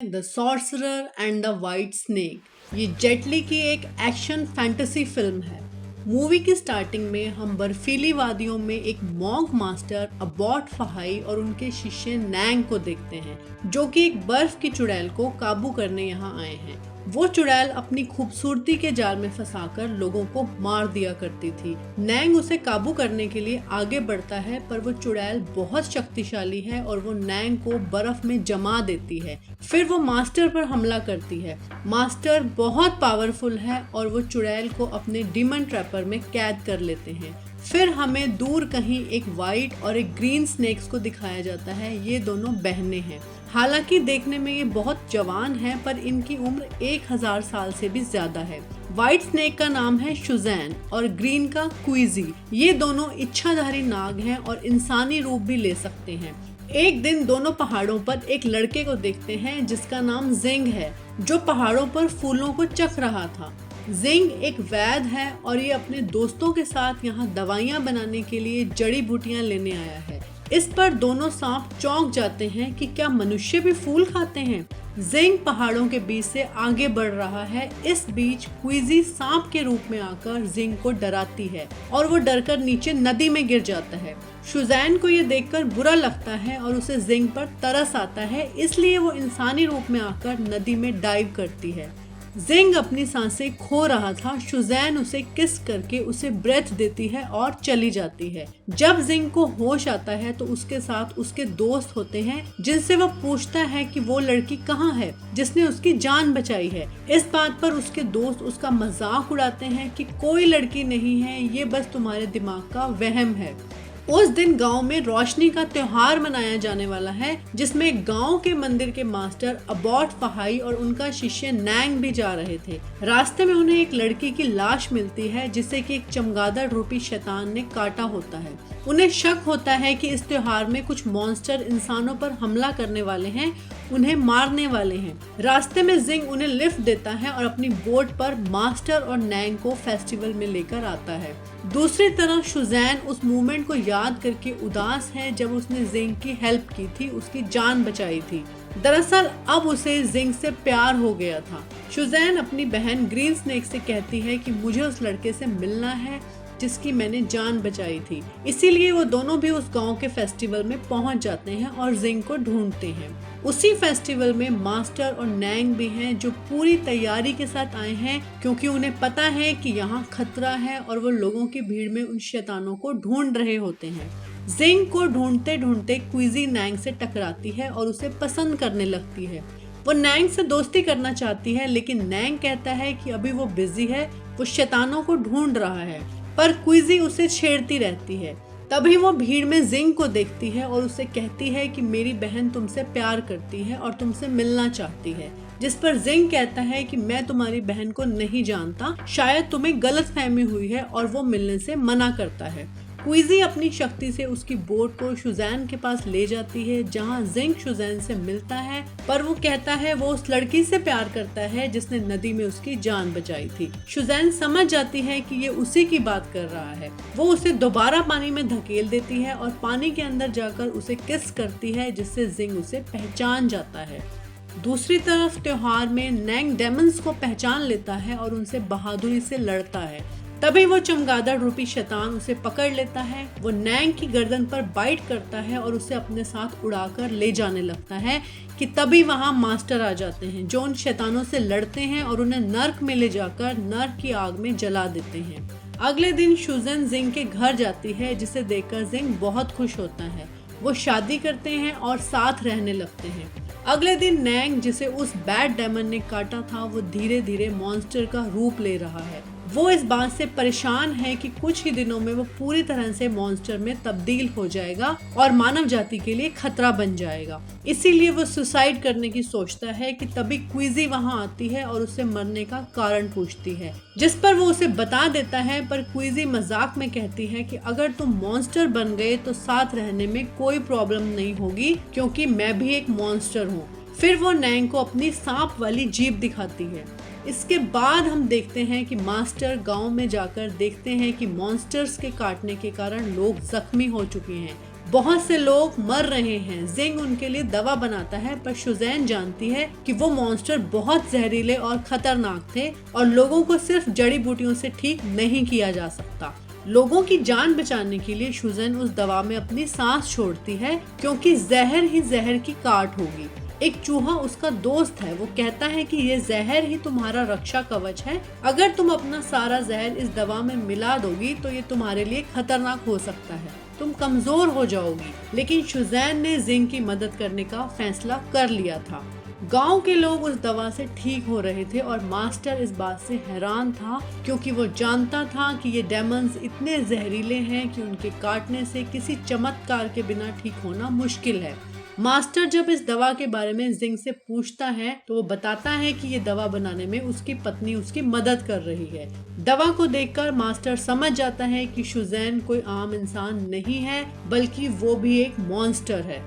The sorcerer and the white snake. ये jet ली की एक एक्शन फैंटेसी फिल्म है। मूवी की स्टार्टिंग में हम बर्फीली वादियों में एक मॉन्क मास्टर अबॉट फहाई और उनके शिष्य नैंग को देखते हैं, जो कि एक बर्फ की चुड़ैल को काबू करने यहाँ आए हैं। वो चुड़ैल अपनी खूबसूरती के जाल में फंसाकर लोगों को मार दिया करती थी। नैंग उसे काबू करने के लिए आगे बढ़ता है, पर वो चुड़ैल बहुत शक्तिशाली है और वो नैंग को बर्फ में जमा देती है। फिर वो मास्टर पर हमला करती है। मास्टर बहुत पावरफुल है और वो चुड़ैल को अपने डीमन ट्रैपर में कैद कर लेते हैं। फिर हमें दूर कहीं एक वाइट और एक ग्रीन स्नेक्स को दिखाया जाता है। ये दोनों बहनें हैं। हालांकि देखने में ये बहुत जवान हैं, पर इनकी उम्र 1000 साल से भी ज्यादा है। व्हाइट स्नेक का नाम है शुजैन और ग्रीन का क्विजी। ये दोनों इच्छाधारी नाग हैं और इंसानी रूप भी ले सकते हैं। एक दिन दोनों पहाड़ों पर एक लड़के को देखते हैं जिसका नाम जिंग है, जो पहाड़ों पर फूलों को चख रहा था। जिंग एक वैद्य है और ये अपने दोस्तों के साथ यहाँ दवाइयाँ बनाने के लिए जड़ी बूटियाँ लेने आया है। इस पर दोनों सांप चौंक जाते हैं कि क्या मनुष्य भी फूल खाते हैं। जिंग पहाड़ों के बीच से आगे बढ़ रहा है। इस बीच क्विजी सांप के रूप में आकर जिंग को डराती है और वो डरकर नीचे नदी में गिर जाता है। शुजैन को ये देखकर बुरा लगता है और उसे जिंग पर तरस आता है, इसलिए वो इंसानी रूप में आकर नदी में डाइव करती है। जिंग अपनी सांसें खो रहा था। शुजैन उसे किस करके उसे ब्रेथ देती है और चली जाती है। जब जिंग को होश आता है तो उसके साथ उसके दोस्त होते हैं, जिनसे वह पूछता है कि वो लड़की कहाँ है जिसने उसकी जान बचाई है। इस बात पर उसके दोस्त उसका मजाक उड़ाते हैं कि कोई लड़की नहीं है, ये बस तुम्हारे दिमाग का वहम है। उस दिन गांव में रोशनी का त्योहार मनाया जाने वाला है, जिसमें गांव के मंदिर के मास्टर अबॉट फहाई और उनका शिष्य नैंग भी जा रहे थे। रास्ते में उन्हें एक लड़की की लाश मिलती है, जिसे कि एक चमगादड़ रूपी शैतान ने काटा होता है। उन्हें शक होता है कि इस त्योहार में कुछ मॉन्स्टर इंसानों पर हमला करने वाले हैं, उन्हें मारने वाले हैं। रास्ते में जिंग उन्हें लिफ्ट देता है और अपनी बोट पर मास्टर और नैंग को फेस्टिवल में लेकर आता है। दूसरी तरफ शुजैन उस मूवमेंट को याद करके उदास है जब उसने जिंग की हेल्प की थी, उसकी जान बचाई थी। दरअसल अब उसे जिंग से प्यार हो गया था। शुजैन अपनी बहन ग्रीन स्नेक से कहती है कि मुझे उस लड़के से मिलना है जिसकी मैंने जान बचाई थी। इसीलिए वो दोनों भी उस गांव के फेस्टिवल में पहुंच जाते हैं और जिंग को ढूंढते हैं। उसी फेस्टिवल में मास्टर और नैंग भी हैं, जो पूरी तैयारी के साथ आए हैं, क्योंकि उन्हें पता है कि यहाँ खतरा है और वो लोगों की भीड़ में उन शैतानों को ढूंढ रहे होते हैं। जिंग को ढूंढते ढूंढते क्विजी नैंग से टकराती है और उसे पसंद करने लगती है। वो नैंग से दोस्ती करना चाहती है, लेकिन नैंग कहता है कि अभी वो बिजी है, वो शैतानों को ढूंढ रहा है। पर क्विजी उसे छेड़ती रहती है। तभी वो भीड़ में जिंग को देखती है और उसे कहती है कि मेरी बहन तुमसे प्यार करती है और तुमसे मिलना चाहती है। जिस पर जिंग कहता है कि मैं तुम्हारी बहन को नहीं जानता, शायद तुम्हें गलतफहमी हुई है, और वो मिलने से मना करता है। क्विजी अपनी शक्ति से उसकी बोट को शुजैन के पास ले जाती है, जहां जिंग शुजैन से मिलता है, पर वो कहता है वो उस लड़की से प्यार करता है जिसने नदी में उसकी जान बचाई थी। शुजैन समझ जाती है कि ये उसी की बात कर रहा है। वो उसे दोबारा पानी में धकेल देती है और पानी के अंदर जाकर उसे किस करती है, जिससे जिंग उसे पहचान जाता है। दूसरी तरफ त्योहार में नैंग डेमंस को पहचान लेता है और उनसे बहादुरी से लड़ता है। तभी वो चमगादड़ रूपी शैतान उसे पकड़ लेता है। वो नैंग की गर्दन पर बाइट करता है और उसे अपने साथ उड़ाकर ले जाने लगता है कि तभी वहां मास्टर आ जाते हैं, जो उन शैतानों से लड़ते हैं और उन्हें नर्क में ले जाकर नर्क की आग में जला देते हैं। अगले दिन शुजैन जिंग के घर जाती है, जिसे देखकर जिंग बहुत खुश होता है। वो शादी करते हैं और साथ रहने लगते हैं। अगले दिन नैंग, जिसे उस बैड डेमन ने काटा था, वो धीरे धीरे मॉन्स्टर का रूप ले रहा है। वो इस बात से परेशान है कि कुछ ही दिनों में वो पूरी तरह से मॉन्स्टर में तब्दील हो जाएगा और मानव जाति के लिए खतरा बन जाएगा। इसीलिए वो सुसाइड करने की सोचता है कि तभी क्विजी वहां आती है और उससे मरने का कारण पूछती है, जिस पर वो उसे बता देता है। पर क्विजी मजाक में कहती है कि अगर तुम मॉन्स्टर बन गए तो साथ रहने में कोई प्रॉब्लम नहीं होगी, क्योंकि मैं भी एक मॉन्स्टर हूँ। फिर वो नैंग को अपनी सांप वाली जीभ दिखाती है। इसके बाद हम देखते हैं कि मास्टर गांव में जाकर देखते हैं कि मॉन्स्टर्स के काटने के कारण लोग जख्मी हो चुके हैं। बहुत से लोग मर रहे हैं। जिंग उनके लिए दवा बनाता है, पर शुजैन जानती है कि वो मॉन्स्टर बहुत जहरीले और खतरनाक थे और लोगों को सिर्फ जड़ी बूटियों से ठीक नहीं किया जा सकता। लोगों की जान बचाने के लिए शुजैन उस दवा में अपनी सांस छोड़ती है, क्योंकि जहर ही जहर की काट होगी। एक चूहा उसका दोस्त है, वो कहता है कि ये जहर ही तुम्हारा रक्षा कवच है। अगर तुम अपना सारा जहर इस दवा में मिला दोगी तो ये तुम्हारे लिए खतरनाक हो सकता है, तुम कमजोर हो जाओगी। लेकिन शुजैन ने जिंग की मदद करने का फैसला कर लिया था। गांव के लोग उस दवा से ठीक हो रहे थे और मास्टर इस बात से हैरान था, क्योंकि वो जानता था कि ये डेमन्स इतने जहरीले हैं कि उनके काटने से किसी चमत्कार के बिना ठीक होना मुश्किल है। मास्टर जब इस दवा के बारे में जिंग से पूछता है तो वो बताता है कि ये दवा बनाने में उसकी पत्नी उसकी मदद कर रही है। दवा को देखकर मास्टर समझ जाता है कि शुजैन कोई आम इंसान नहीं है, बल्कि वो भी एक मॉन्स्टर है।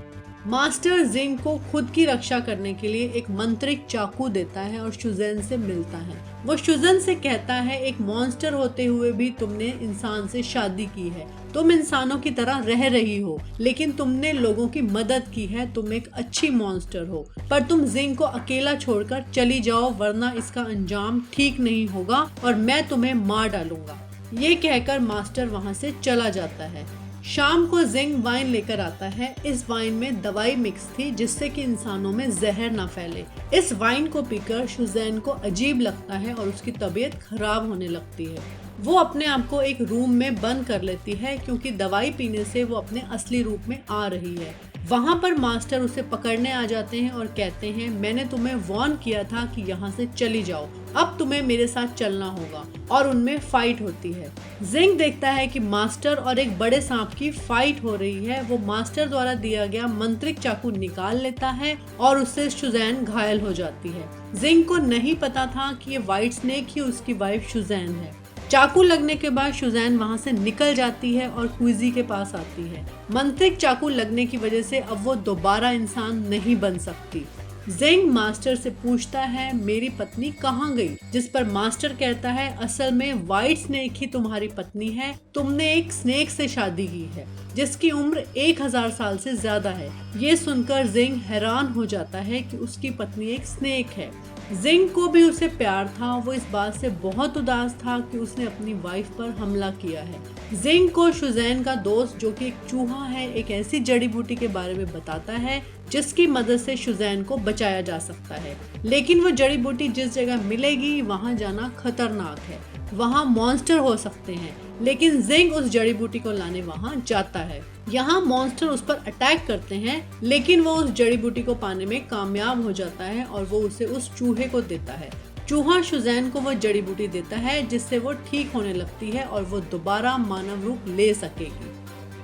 मास्टर जिंग को खुद की रक्षा करने के लिए एक मंत्रिक चाकू देता है और शुजैन से मिलता है। वो शुजैन से कहता है, एक मॉन्स्टर होते हुए भी तुमने इंसान से शादी की है, तुम इंसानों की तरह रह रही हो, लेकिन तुमने लोगों की मदद की है, तुम एक अच्छी मॉन्स्टर हो। पर तुम जिंग को अकेला छोड़कर चली जाओ, वरना इसका अंजाम ठीक नहीं होगा और मैं तुम्हें मार डालूंगा। ये कहकर मास्टर वहाँ से चला जाता है। शाम को जिंग वाइन लेकर आता है। इस वाइन में दवाई मिक्स थी, जिससे कि इंसानों में जहर न फैले। इस वाइन को पीकर शुजैन को अजीब लगता है और उसकी तबीयत खराब होने लगती है। वो अपने आप को एक रूम में बंद कर लेती है, क्योंकि दवाई पीने से वो अपने असली रूप में आ रही है। वहाँ पर मास्टर उसे पकड़ने आ जाते हैं और कहते हैं, मैंने तुम्हें वार्न किया था कि यहाँ से चली जाओ, अब तुम्हें मेरे साथ चलना होगा। और उनमें फाइट होती है। जिंग देखता है कि मास्टर और एक बड़े सांप की फाइट हो रही है। वो मास्टर द्वारा दिया गया मंत्रिक चाकू निकाल लेता है और उससे शुजैन घायल हो जाती है। जिंग को नहीं पता था कि ये व्हाइट स्नेक ही उसकी वाइफ शुजैन है। चाकू लगने के बाद शुजैन वहाँ से निकल जाती है और क्विजी के पास आती है। मंत्रिक चाकू लगने की वजह से अब वो दोबारा इंसान नहीं बन सकती। जिंग मास्टर से पूछता है, मेरी पत्नी कहाँ गई? जिस पर मास्टर कहता है, असल में व्हाइट स्नेक ही तुम्हारी पत्नी है, तुमने एक स्नेक से शादी की है जिसकी उम्र 1000 साल से ज्यादा है। ये सुनकर जिंग हैरान हो जाता है कि उसकी पत्नी एक स्नेक है। जिंग को भी उसे प्यार था। वो इस बात से बहुत उदास था कि उसने अपनी वाइफ पर हमला किया है। जिंग को शुजैन का दोस्त, जो कि एक चूहा है, एक ऐसी जड़ी बूटी के बारे में बताता है जिसकी मदद से शुजैन को बचाया जा सकता है। लेकिन वो जड़ी बूटी जिस जगह मिलेगी वहाँ जाना खतरनाक है, वहाँ मॉन्स्टर हो सकते हैं। लेकिन जिंग उस जड़ी बूटी को लाने वहाँ जाता है। यहाँ मॉन्स्टर उस पर अटैक करते हैं, लेकिन वो उस जड़ी बूटी को पाने में कामयाब हो जाता है और वो उसे उस चूहे को देता है। चूहा शुजैन को वो जड़ी बूटी देता है, जिससे वो ठीक होने लगती है और वो दोबारा मानव रूप ले सकेगी।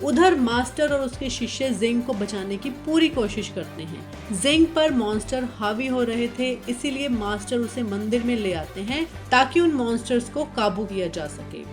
उधर मास्टर और उसके शिष्य जिंग को बचाने की पूरी कोशिश करते हैं। जिंग पर मॉन्स्टर हावी हो रहे थे, इसीलिए मास्टर उसे मंदिर में ले आते हैं ताकि उन मॉन्स्टर्स को काबू किया जा सके।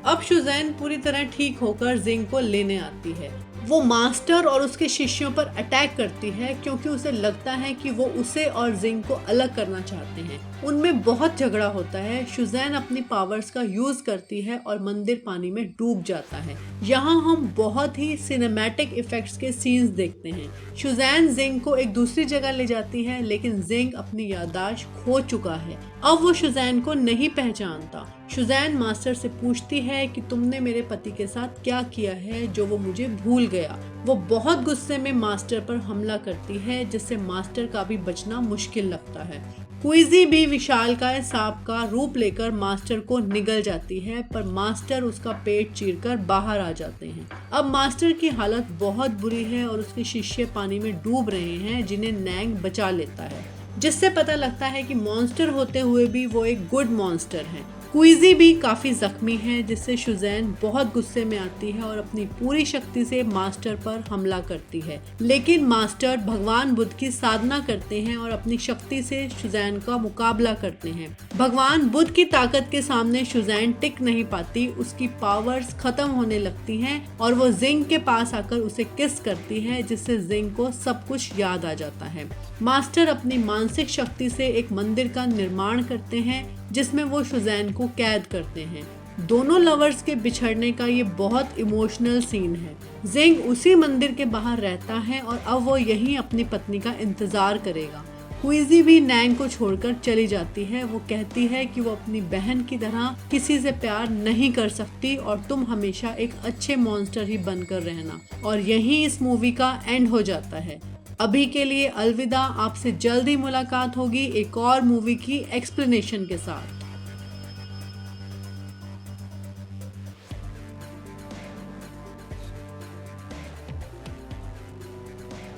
अब शुजैन पूरी तरह ठीक होकर जिंग को लेने आती है। वो मास्टर और उसके शिष्यों पर अटैक करती है, क्योंकि उसे लगता है कि वो उसे और जिंग को अलग करना चाहते हैं। उनमें बहुत झगड़ा होता है। शुजैन अपनी पावर्स का यूज करती है और मंदिर पानी में डूब जाता है। यहाँ हम बहुत ही सिनेमैटिक इफेक्ट्स के सीन्स देखते हैं। शुजैन जिंग को एक दूसरी जगह ले जाती है, लेकिन जिंग अपनी याददाश्त खो चुका है। अब वो शुजैन को नहीं पहचानता। शुजैन मास्टर से पूछती है कि तुमने मेरे पति के साथ क्या किया है जो वो मुझे भूल गया। वो बहुत गुस्से में मास्टर पर हमला करती है, जिससे मास्टर का भी बचना मुश्किल लगता है। क्विजी भी विशालकाय सांप का रूप लेकर मास्टर को निगल जाती है, पर मास्टर उसका पेट चीरकर बाहर आ जाते हैं। अब मास्टर की हालत बहुत बुरी है और उसके शिष्य पानी में डूब रहे हैं, जिन्हें नैंग बचा लेता है, जिससे पता लगता है कि मॉन्स्टर होते हुए भी वो एक गुड मॉन्स्टर है। क्विजी भी काफी जख्मी है, जिससे शुजैन बहुत गुस्से में आती है और अपनी पूरी शक्ति से मास्टर पर हमला करती है। लेकिन मास्टर भगवान बुद्ध की साधना करते हैं और अपनी शक्ति से शुजैन का मुकाबला करते हैं। भगवान बुद्ध की ताकत के सामने शुजैन टिक नहीं पाती, उसकी पावर्स खत्म होने लगती हैं और वो जिंग के पास आकर उसे किस करती है, जिससे जिंग को सब कुछ याद आ जाता है। मास्टर अपनी मानसिक शक्ति से एक मंदिर का निर्माण करते हैं, जिसमें वो शुजैन को कैद करते हैं। दोनों लवर्स के बिछड़ने का ये बहुत इमोशनल सीन है। जिंग उसी मंदिर के बाहर रहता है और अब वो यहीं अपनी पत्नी का इंतजार करेगा। हुईजी भी नैंग को छोड़कर चली जाती है। वो कहती है कि वो अपनी बहन की तरह किसी से प्यार नहीं कर सकती और तुम हमेशा एक अच्छे मॉन्स्टर ही बनकर रहना। और यहीं इस मूवी का एंड हो जाता है। अभी के लिए अलविदा। आपसे जल्दी मुलाकात होगी एक और मूवी की एक्सप्लेनेशन के साथ।